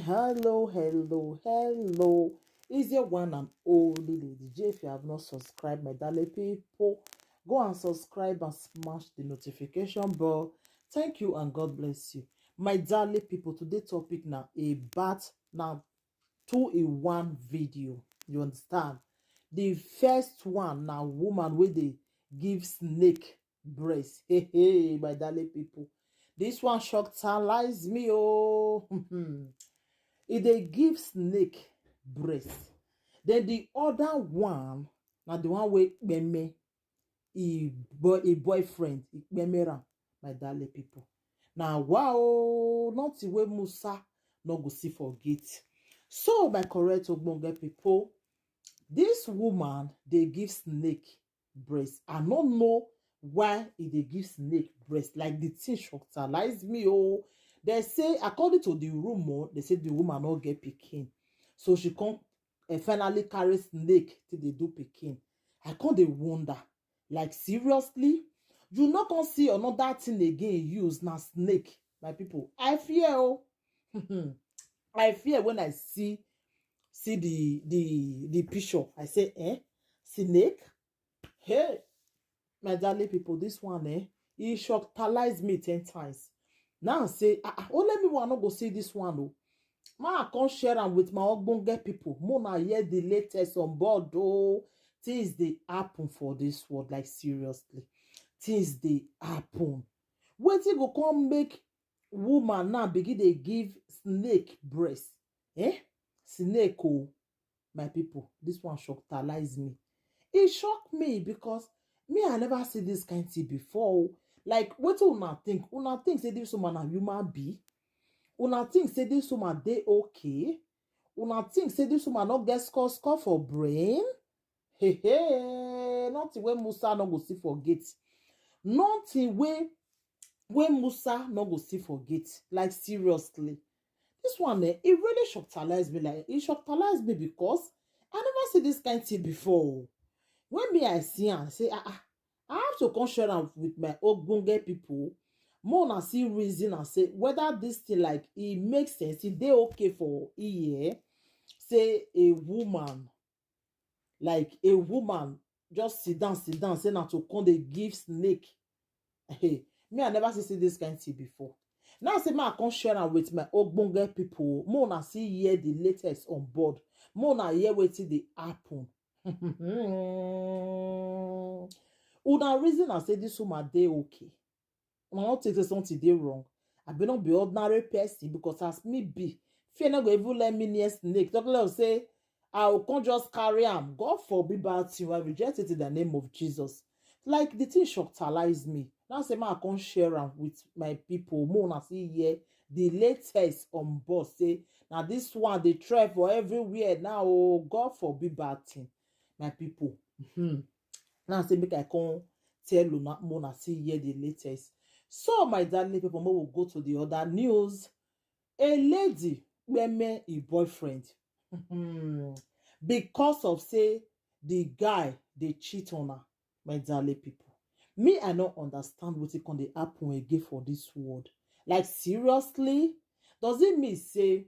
Hello. Is your one and only Lady J. If you have not subscribed, my darling people, go and subscribe and smash the notification bell. Thank you and God bless you. My darling people, today's topic now about now 2-in-1 video. You understand? The first one now woman where they give snake breast. Hey, my darling people. This one shockalize me, oh. If they give snake breast, then the other one, now the one with meme, a boyfriend, memera, my darling people. Now, wow, not the way Musa no go see forget. So, my correct ogbonge people, this woman they give snake breast. I don't know why they give snake breast. Like the thing shockalize me. Oh, they say according to the rumor, they say the woman not get pikin, so she can't finally carry snake till they do pikin. I can't they wonder, like seriously, you not gonna see another thing again use na snake, my people. I fear, oh, I fear when I see the picture. I say, snake? Hey, my darling people, this one, he shockalize me 10 times. Now I say, let me wanna go see this one, oh. Ma, I can't share am with my ogbonge people. Mona hear the latest on board, oh. Things they happen for this world, like seriously. Things they happen. Wetin go come make woman now begin dey give snake breast? Snake, oh. My people, this one shockalize me. It shocked me because me, I never see this kind of thing before. Like, what una think? Una think say this woman a human being? Una think say this woman dey okay? Una think say this woman not get score for brain? Hey, nothing wey Musa no go see forget. Nothing wey Musa no go see forget. Like, seriously. This one, it really shockalized me. Like, it shockalized me because I never see this kind of thing before. When me I see and say, I have to come share am with my ogbonge people. More na see reason and say whether this thing like it makes sense. It dey okay for here. Say a woman, like a woman, just sit down, say na to come dey give snake. Hey, me I never see this kind of thing before. Now say I can share am with my ogbonge people. More na see hear the latest on board. More na hear wetin dey happen. Una reason I say this woman dey okay. Una not take say something dey wrong. I be not be ordinary person because as me be, fear not go even let me near snake. Talk like say I will come just carry am. God forbid bad thing. I reject it in the name of Jesus. Like the thing shockalize me. Now say I can't share am with my people. More na see here the latest on board. Say now this one they try for everywhere now. Oh, God forbid bad thing. My people. Now say make I come tell you more na see here the latest. So my darling people, more will go to the other news. A lady met a boyfriend because of say the guy they cheat on her. My darling people, me I don't understand what it can happen again for this world. Like seriously, does it mean say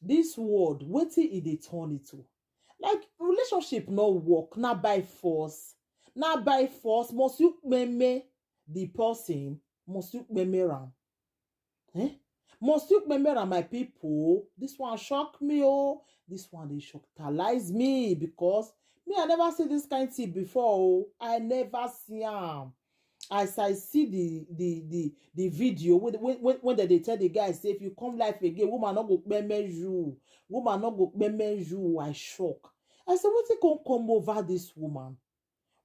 this world wetin e dey turn it to? Like relationship no work, not by force. Not by force. Must you meme the person? Must you meme am? Must you remember my people? This one shock me, oh. This one they shockalize me because me I never see this kind of thing before. Oh. I never see am. As I see the video when they tell the guy say if you come life again, woman not go meme you. Woman not go meme you. I shock. I said, what can come over this woman?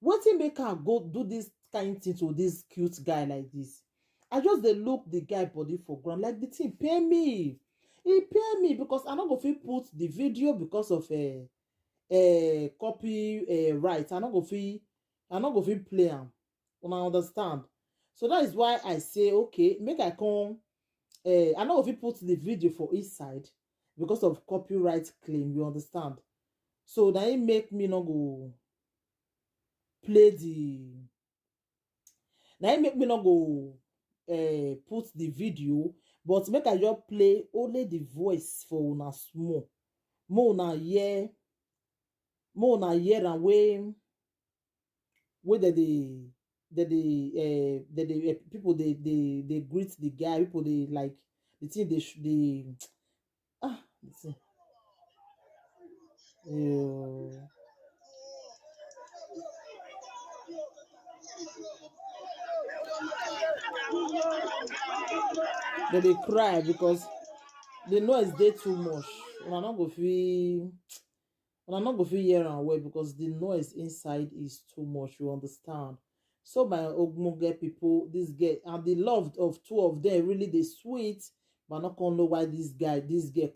What make her go do this kind of thing to this cute guy like this? I just dey look the guy body for ground like the thing pay me. He pay me because I not go fit put the video because of copy right. I not go fit play am. Una understand? So that is why I say okay, make I come. I not go fit put the video for each side because of copyright claim. You understand? So that it make me not go play the. Now it make me not go put the video, But make I just play only the voice for una small. More una hear, and wey the people they greet the guy, people they like the thing they the thing. Uh, they cry because the noise dey too much. Una no go fit hear am well because the noise inside is too much, you understand. So my ogbonge people, this girl and the love of two of them really dey sweet, but I no come know why this girl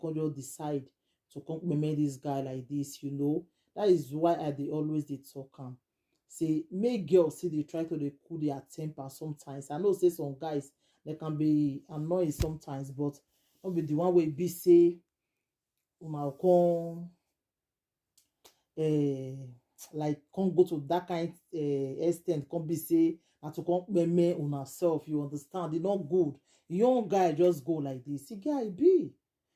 come just decide to come make this guy like this, you know. That is why I dey always dey talk am. Say make girls see dey try to dey cool their temper sometimes. I know say some guys they can be annoying sometimes, but no be the one wey be say una come like can't go to that kind extent, can't be say and to come meme on herself, you understand. It's not good. Young guy just go like this. He guy be,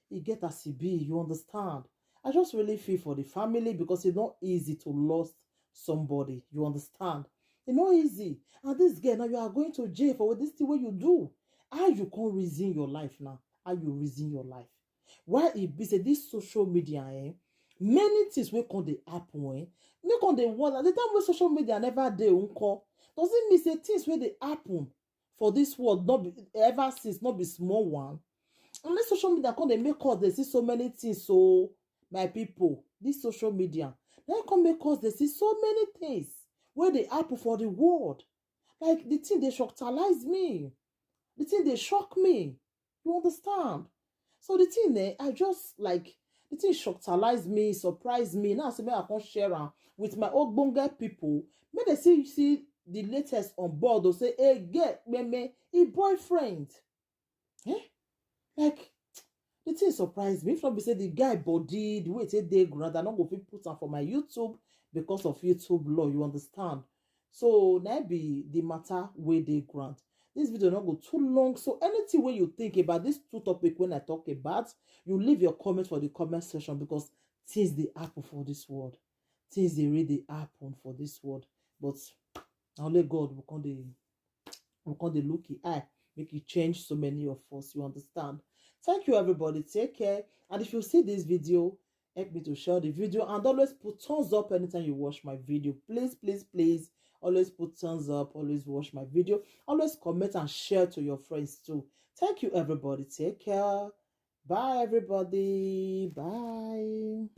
he get as he be, you understand. I just really feel for the family because it's not easy to lose somebody, you understand. It's not easy. And this girl now, you are going to jail for this thing what you do. How you can't reason your life now? How you reason your life? Why it be say this social media many things wey come dey happen make come dey wonder the time wey social media never dey unko does it mean say things wey dey happen for this world not be ever since not be small one, and this social media come dey make us dey see so many things. So my people, this social media na come make us dey see so many things wey dey happen for the world. Like the thing dey shocktalize me, the thing dey shock me, you understand. So the thing I just like the thing shocktalize me, surprise me. Now say I can share am with my ogbonge people. Make they see the latest on board or say, hey, get me a boyfriend. Like the thing surprised me. If not be say the guy body, the way they grant, I not go fit put am for my YouTube because of YouTube law, you understand. So now be the matter where they grant. This video not go too long. So anything when you think about this two topic when I talk about, you leave your comment for the comment section because things they happen for this world. Things they really happen for this world. But only God will come the look it eye, make it change so many of us, you understand. Thank you everybody. Take care. And if you see this video, help me to share the video and always put thumbs up anytime you watch my video. Please, please, please. Always put thumbs up, always watch my video, always comment and share to your friends too. Thank you everybody. Take care. Bye everybody. Bye.